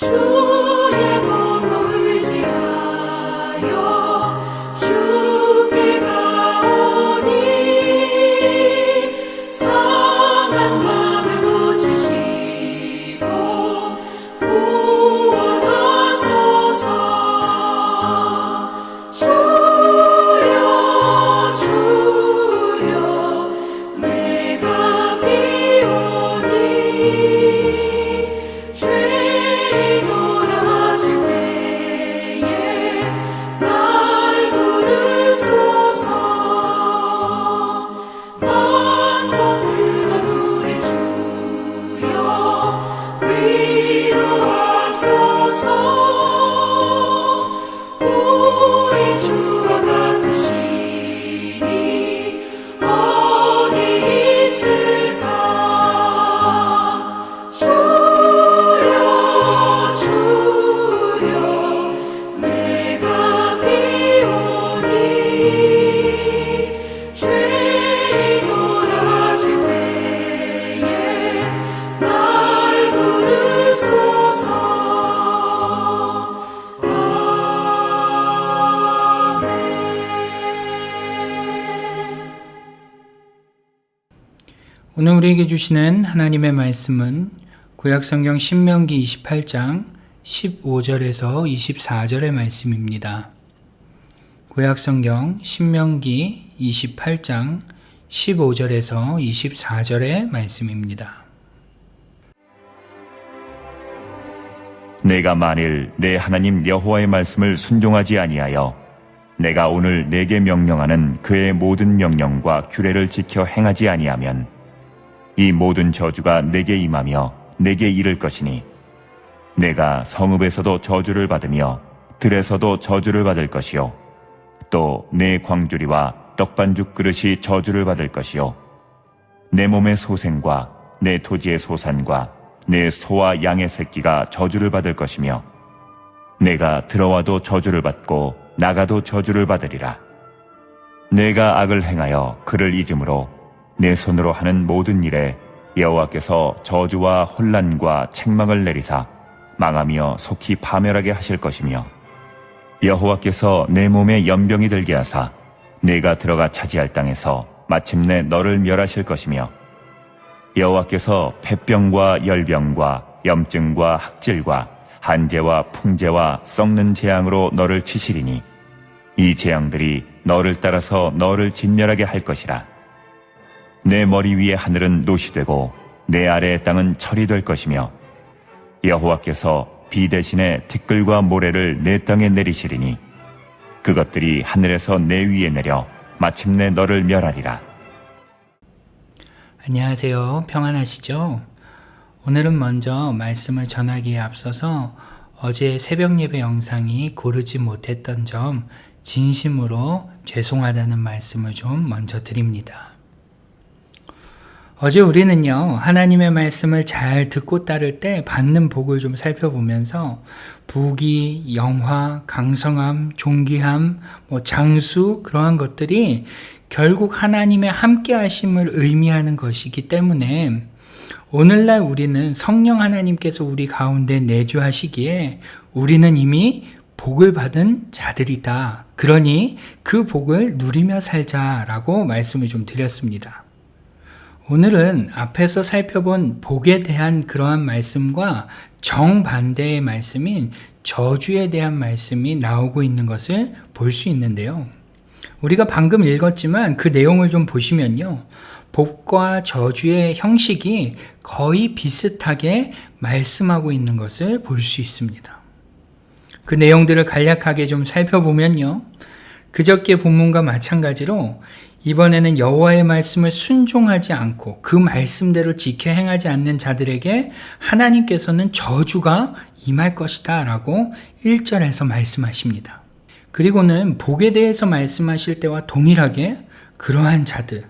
주의 몸을 의지하여 주께 가오니 상한 마음을 고치시고 구원하소서. 주여 주여 내가 비오니 죄인으로 하실 때에 날 부르소서. 만복 그가 우리 주여 위로하소서. 우리 주와 같으시니 어디 있을까. 주여 주여 내가 비오니 죄인으로 하실 때에 날 부르소서. 아멘. 오늘 우리에게 주시는 하나님의 말씀은 구약성경 신명기 28장 15절에서 24절의 말씀입니다. 구약성경 신명기 28장 15절에서 24절의 말씀입니다. 내가 만일 내 하나님 여호와의 말씀을 순종하지 아니하여 내가 오늘 내게 명령하는 그의 모든 명령과 규례를 지켜 행하지 아니하면 이 모든 저주가 내게 임하며 내게 이를 것이니 내가 성읍에서도 저주를 받으며 들에서도 저주를 받을 것이요 또 내 광주리와 떡반죽 그릇이 저주를 받을 것이요 내 몸의 소생과 내 토지의 소산과 내 소와 양의 새끼가 저주를 받을 것이며 내가 들어와도 저주를 받고 나가도 저주를 받으리라. 내가 악을 행하여 그를 잊음으로 내 손으로 하는 모든 일에 여호와께서 저주와 혼란과 책망을 내리사 망하며 속히 파멸하게 하실 것이며 여호와께서 내 몸에 연병이 들게 하사 내가 들어가 차지할 땅에서 마침내 너를 멸하실 것이며 여호와께서 폐병과 열병과 염증과 학질과 한재와 풍재와 썩는 재앙으로 너를 치시리니 이 재앙들이 너를 따라서 너를 진멸하게 할 것이라. 내 머리 위에 하늘은 노시 되고 내 아래의 땅은 철이 될 것이며 여호와께서 비 대신에 티끌과 모래를 내 땅에 내리시리니 그것들이 하늘에서 내 위에 내려 마침내 너를 멸하리라. 안녕하세요. 평안하시죠? 오늘은 먼저 말씀을 전하기에 앞서서 어제 새벽 예배 영상이 고르지 못했던 점 진심으로 죄송하다는 말씀을 좀 먼저 드립니다. 어제 우리는요, 하나님의 말씀을 잘 듣고 따를 때 받는 복을 좀 살펴보면서 부귀, 영화, 강성함, 존귀함, 장수 그러한 것들이 결국 하나님의 함께 하심을 의미하는 것이기 때문에 오늘날 우리는 성령 하나님께서 우리 가운데 내주하시기에 우리는 이미 복을 받은 자들이다. 그러니 그 복을 누리며 살자라고 말씀을 좀 드렸습니다. 오늘은 앞에서 살펴본 복에 대한 그러한 말씀과 정반대의 말씀인 저주에 대한 말씀이 나오고 있는 것을 볼 수 있는데요. 우리가 방금 읽었지만 그 내용을 좀 보시면요. 복과 저주의 형식이 거의 비슷하게 말씀하고 있는 것을 볼 수 있습니다. 그 내용들을 간략하게 좀 살펴보면요. 그저께 본문과 마찬가지로 이번에는 여호와의 말씀을 순종하지 않고 그 말씀대로 지켜 행하지 않는 자들에게 하나님께서는 저주가 임할 것이다 라고 1절에서 말씀하십니다. 그리고는 복에 대해서 말씀하실 때와 동일하게 그러한 자들,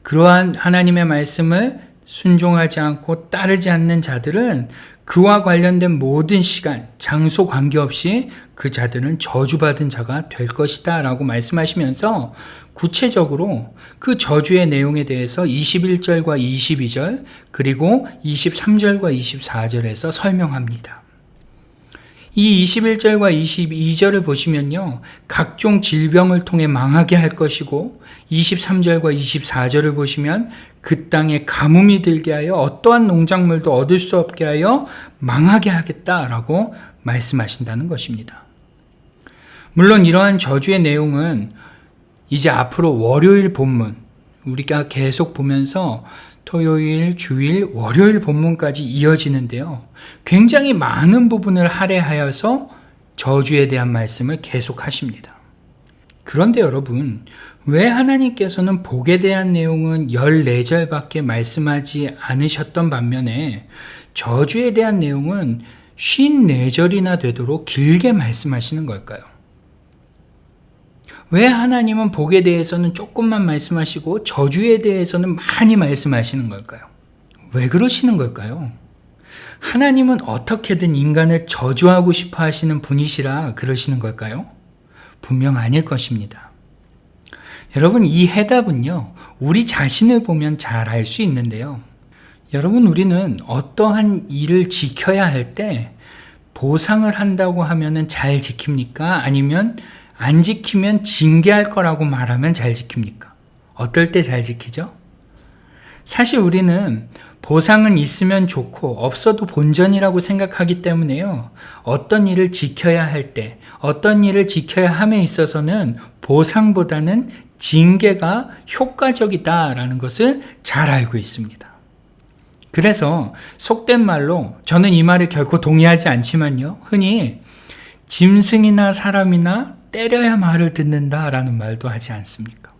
그러한 하나님의 말씀을 순종하지 않고 따르지 않는 자들은 그와 관련된 모든 시간, 장소 관계없이 그 자들은 저주받은 자가 될 것이다 라고 말씀하시면서 구체적으로 그 저주의 내용에 대해서 21절과 22절 그리고 23절과 24절에서 설명합니다. 이 21절과 22절을 보시면요, 각종 질병을 통해 망하게 할 것이고, 23절과 24절을 보시면 그 땅에 가뭄이 들게 하여 어떠한 농작물도 얻을 수 없게 하여 망하게 하겠다라고 말씀하신다는 것입니다. 물론 이러한 저주의 내용은 이제 앞으로 월요일 본문, 우리가 계속 보면서 토요일, 주일, 월요일 본문까지 이어지는데요. 굉장히 많은 부분을 할애하여서 저주에 대한 말씀을 계속 하십니다. 그런데 여러분, 왜 하나님께서는 복에 대한 내용은 14절밖에 말씀하지 않으셨던 반면에 저주에 대한 내용은 54절이나 되도록 길게 말씀하시는 걸까요? 왜 하나님은 복에 대해서는 조금만 말씀하시고 저주에 대해서는 많이 말씀하시는 걸까요? 왜 그러시는 걸까요? 하나님은 어떻게든 인간을 저주하고 싶어 하시는 분이시라 그러시는 걸까요? 분명 아닐 것입니다. 여러분, 이 해답은요, 우리 자신을 보면 잘 알 수 있는데요. 여러분, 우리는 어떠한 일을 지켜야 할 때 보상을 한다고 하면은 잘 지킵니까? 아니면 안 지키면 징계할 거라고 말하면 잘 지킵니까? 어떨 때 잘 지키죠? 사실 우리는 보상은 있으면 좋고 없어도 본전이라고 생각하기 때문에요. 어떤 일을 지켜야 할 때, 어떤 일을 지켜야 함에 있어서는 보상보다는 징계가 효과적이다라는 것을 잘 알고 있습니다. 그래서 속된 말로, 저는 이 말에 결코 동의하지 않지만요, 흔히 짐승이나 사람이나 때려야 말을 듣는다라는 말도 하지 않습니까?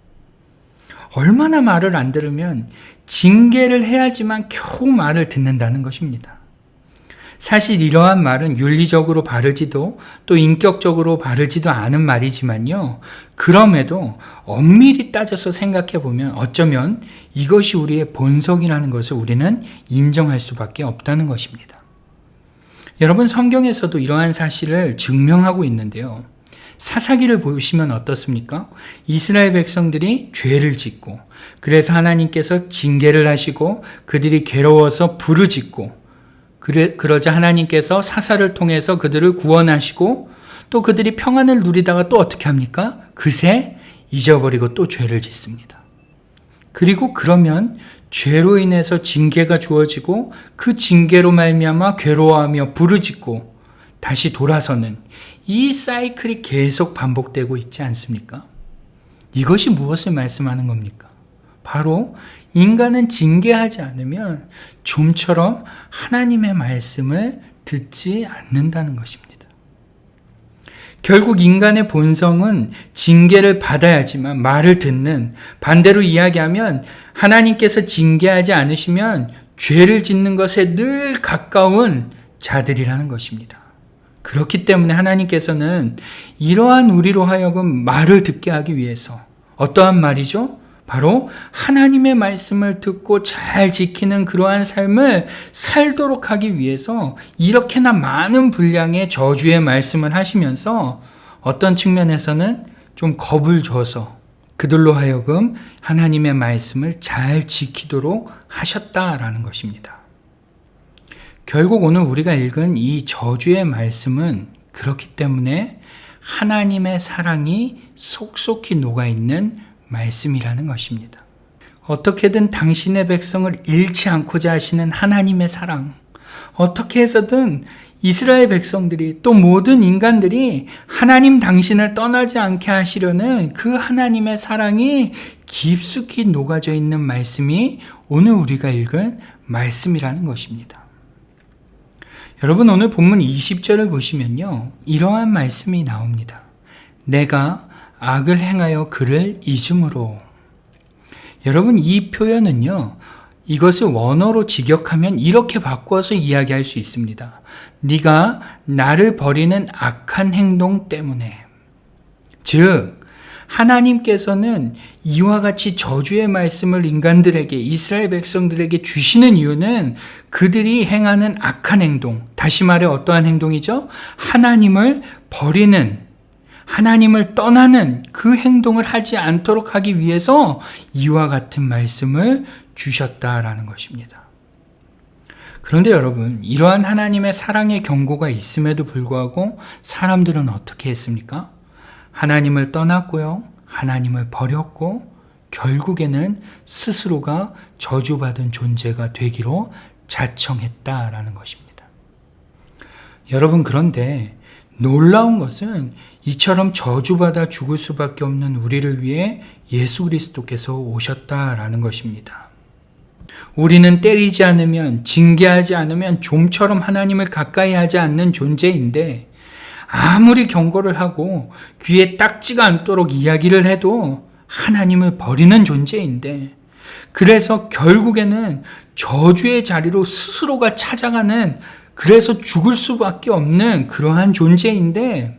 얼마나 말을 안 들으면 징계를 해야지만 겨우 말을 듣는다는 것입니다. 사실 이러한 말은 윤리적으로 바르지도 또 인격적으로 바르지도 않은 말이지만요, 그럼에도 엄밀히 따져서 생각해 보면 어쩌면 이것이 우리의 본성이라는 것을 우리는 인정할 수밖에 없다는 것입니다. 여러분, 성경에서도 이러한 사실을 증명하고 있는데요. 사사기를 보시면 어떻습니까? 이스라엘 백성들이 죄를 짓고, 그래서 하나님께서 징계를 하시고 그들이 괴로워서 부르짖고, 그러자 하나님께서 사사를 통해서 그들을 구원하시고, 또 그들이 평안을 누리다가 또 어떻게 합니까? 그새 잊어버리고 또 죄를 짓습니다. 그리고 그러면 죄로 인해서 징계가 주어지고 그 징계로 말미암아 괴로워하며 부르짖고 다시 돌아서는 이 사이클이 계속 반복되고 있지 않습니까? 이것이 무엇을 말씀하는 겁니까? 바로 인간은 징계하지 않으면 좀처럼 하나님의 말씀을 듣지 않는다는 것입니다. 결국 인간의 본성은 징계를 받아야지만 말을 듣는, 반대로 이야기하면 하나님께서 징계하지 않으시면 죄를 짓는 것에 늘 가까운 자들이라는 것입니다. 그렇기 때문에 하나님께서는 이러한 우리로 하여금 말을 듣게 하기 위해서, 어떠한 말이죠? 바로 하나님의 말씀을 듣고 잘 지키는 그러한 삶을 살도록 하기 위해서 이렇게나 많은 분량의 저주의 말씀을 하시면서 어떤 측면에서는 좀 겁을 줘서 그들로 하여금 하나님의 말씀을 잘 지키도록 하셨다라는 것입니다. 결국 오늘 우리가 읽은 이 저주의 말씀은 그렇기 때문에 하나님의 사랑이 속속히 녹아있는 말씀이라는 것입니다. 어떻게든 당신의 백성을 잃지 않고자 하시는 하나님의 사랑, 어떻게 해서든 이스라엘 백성들이 또 모든 인간들이 하나님 당신을 떠나지 않게 하시려는 그 하나님의 사랑이 깊숙이 녹아져 있는 말씀이 오늘 우리가 읽은 말씀이라는 것입니다. 여러분, 오늘 본문 20절을 보시면요, 이러한 말씀이 나옵니다. 내가 악을 행하여 그를 잊음으로. 여러분, 이 표현은요, 이것을 원어로 직역하면 이렇게 바꿔서 이야기할 수 있습니다. 네가 나를 버리는 악한 행동 때문에. 즉, 하나님께서는 이와 같이 저주의 말씀을 인간들에게, 이스라엘 백성들에게 주시는 이유는 그들이 행하는 악한 행동, 다시 말해 어떠한 행동이죠? 하나님을 버리는, 하나님을 떠나는 그 행동을 하지 않도록 하기 위해서 이와 같은 말씀을 주셨다라는 것입니다. 그런데 여러분, 이러한 하나님의 사랑의 경고가 있음에도 불구하고 사람들은 어떻게 했습니까? 하나님을 떠났고요. 하나님을 버렸고 결국에는 스스로가 저주받은 존재가 되기로 자청했다라는 것입니다. 여러분, 그런데 놀라운 것은 이처럼 저주받아 죽을 수밖에 없는 우리를 위해 예수 그리스도께서 오셨다라는 것입니다. 우리는 때리지 않으면, 징계하지 않으면 좀처럼 하나님을 가까이 하지 않는 존재인데, 아무리 경고를 하고 귀에 딱지가 않도록 이야기를 해도 하나님을 버리는 존재인데, 그래서 결국에는 저주의 자리로 스스로가 찾아가는, 그래서 죽을 수밖에 없는 그러한 존재인데,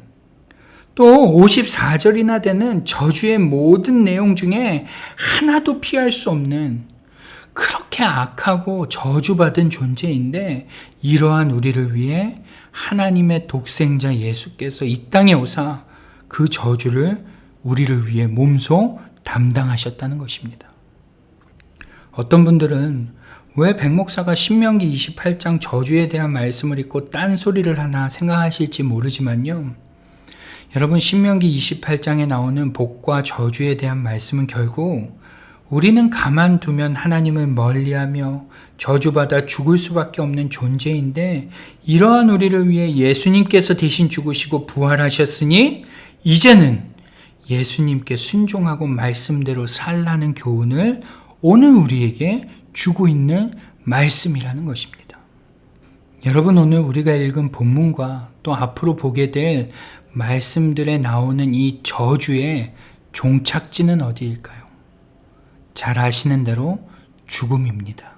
또 54절이나 되는 저주의 모든 내용 중에 하나도 피할 수 없는 그렇게 악하고 저주받은 존재인데, 이러한 우리를 위해 하나님의 독생자 예수께서 이 땅에 오사 그 저주를 우리를 위해 몸소 담당하셨다는 것입니다. 어떤 분들은 왜 백목사가 신명기 28장 저주에 대한 말씀을 읽고 딴소리를 하나 생각하실지 모르지만요. 여러분, 신명기 28장에 나오는 복과 저주에 대한 말씀은 결국 우리는 가만두면 하나님을 멀리하며 저주받아 죽을 수밖에 없는 존재인데, 이러한 우리를 위해 예수님께서 대신 죽으시고 부활하셨으니 이제는 예수님께 순종하고 말씀대로 살라는 교훈을 오늘 우리에게 주고 있는 말씀이라는 것입니다. 여러분, 오늘 우리가 읽은 본문과 또 앞으로 보게 될 말씀들에 나오는 이 저주의 종착지는 어디일까요? 잘 아시는 대로 죽음입니다.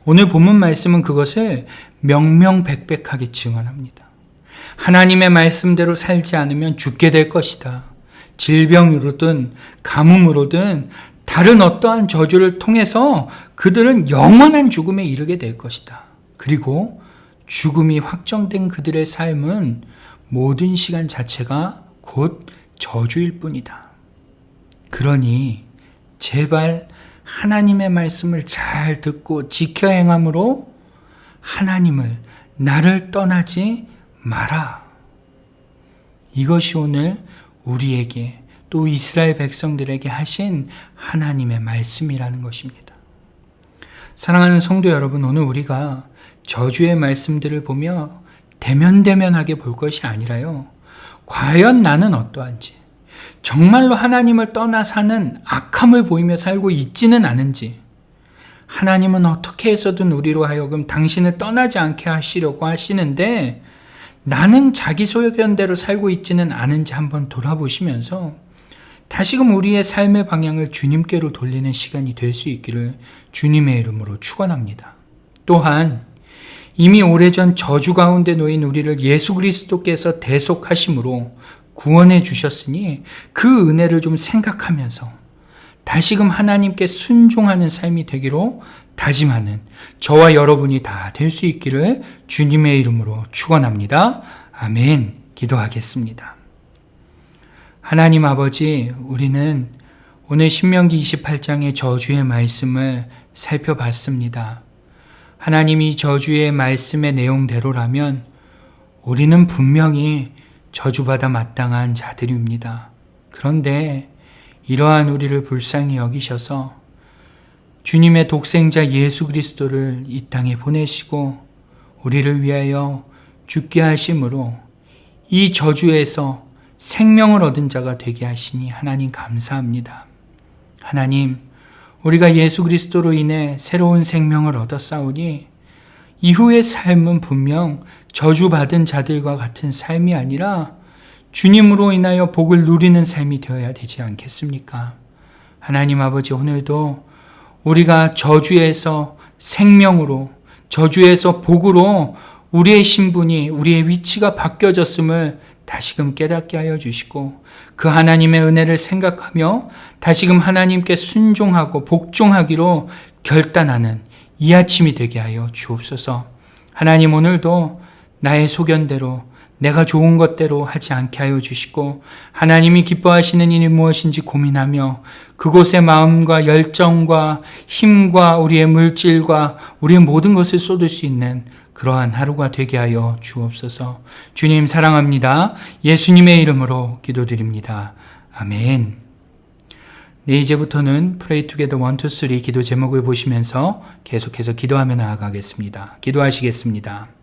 오늘 본문 말씀은 그것을 명명백백하게 증언합니다. 하나님의 말씀대로 살지 않으면 죽게 될 것이다. 질병으로든 가뭄으로든 다른 어떠한 저주를 통해서 그들은 영원한 죽음에 이르게 될 것이다. 그리고 죽음이 확정된 그들의 삶은 모든 시간 자체가 곧 저주일 뿐이다. 그러니 제발 하나님의 말씀을 잘 듣고 지켜 행함으로 하나님을, 나를 떠나지 마라. 이것이 오늘 우리에게 또 이스라엘 백성들에게 하신 하나님의 말씀이라는 것입니다. 사랑하는 성도 여러분, 오늘 우리가 저주의 말씀들을 보며 대면대면하게 볼 것이 아니라요, 과연 나는 어떠한지, 정말로 하나님을 떠나 사는 악함을 보이며 살고 있지는 않은지, 하나님은 어떻게 해서든 우리로 하여금 당신을 떠나지 않게 하시려고 하시는데 나는 자기 소견대로 살고 있지는 않은지 한번 돌아보시면서 다시금 우리의 삶의 방향을 주님께로 돌리는 시간이 될 수 있기를 주님의 이름으로 축원합니다. 또한 이미 오래전 저주 가운데 놓인 우리를 예수 그리스도께서 대속하심으로 구원해 주셨으니 그 은혜를 좀 생각하면서 다시금 하나님께 순종하는 삶이 되기로 다짐하는 저와 여러분이 다 될 수 있기를 주님의 이름으로 축원합니다. 아멘. 기도하겠습니다. 하나님 아버지, 우리는 오늘 신명기 28장의 저주의 말씀을 살펴봤습니다. 하나님이 저주의 말씀의 내용대로라면 우리는 분명히 저주받아 마땅한 자들입니다. 그런데 이러한 우리를 불쌍히 여기셔서 주님의 독생자 예수 그리스도를 이 땅에 보내시고 우리를 위하여 죽게 하심으로 이 저주에서 생명을 얻은 자가 되게 하시니 하나님 감사합니다. 하나님, 우리가 예수 그리스도로 인해 새로운 생명을 얻었사오니 이후의 삶은 분명 저주받은 자들과 같은 삶이 아니라 주님으로 인하여 복을 누리는 삶이 되어야 되지 않겠습니까? 하나님 아버지, 오늘도 우리가 저주에서 생명으로, 저주에서 복으로 우리의 신분이, 우리의 위치가 바뀌어졌음을 다시금 깨닫게 하여 주시고 그 하나님의 은혜를 생각하며 다시금 하나님께 순종하고 복종하기로 결단하는 이 아침이 되게 하여 주옵소서. 하나님, 오늘도 나의 소견대로, 내가 좋은 것대로 하지 않게 하여 주시고 하나님이 기뻐하시는 일이 무엇인지 고민하며 그곳에 마음과 열정과 힘과 우리의 물질과 우리의 모든 것을 쏟을 수 있는 그러한 하루가 되게 하여 주옵소서. 주님 사랑합니다. 예수님의 이름으로 기도드립니다. 아멘. 네, 이제부터는 Pray Together 1, 2, 3 기도 제목을 보시면서 계속해서 기도하며 나아가겠습니다. 기도하시겠습니다.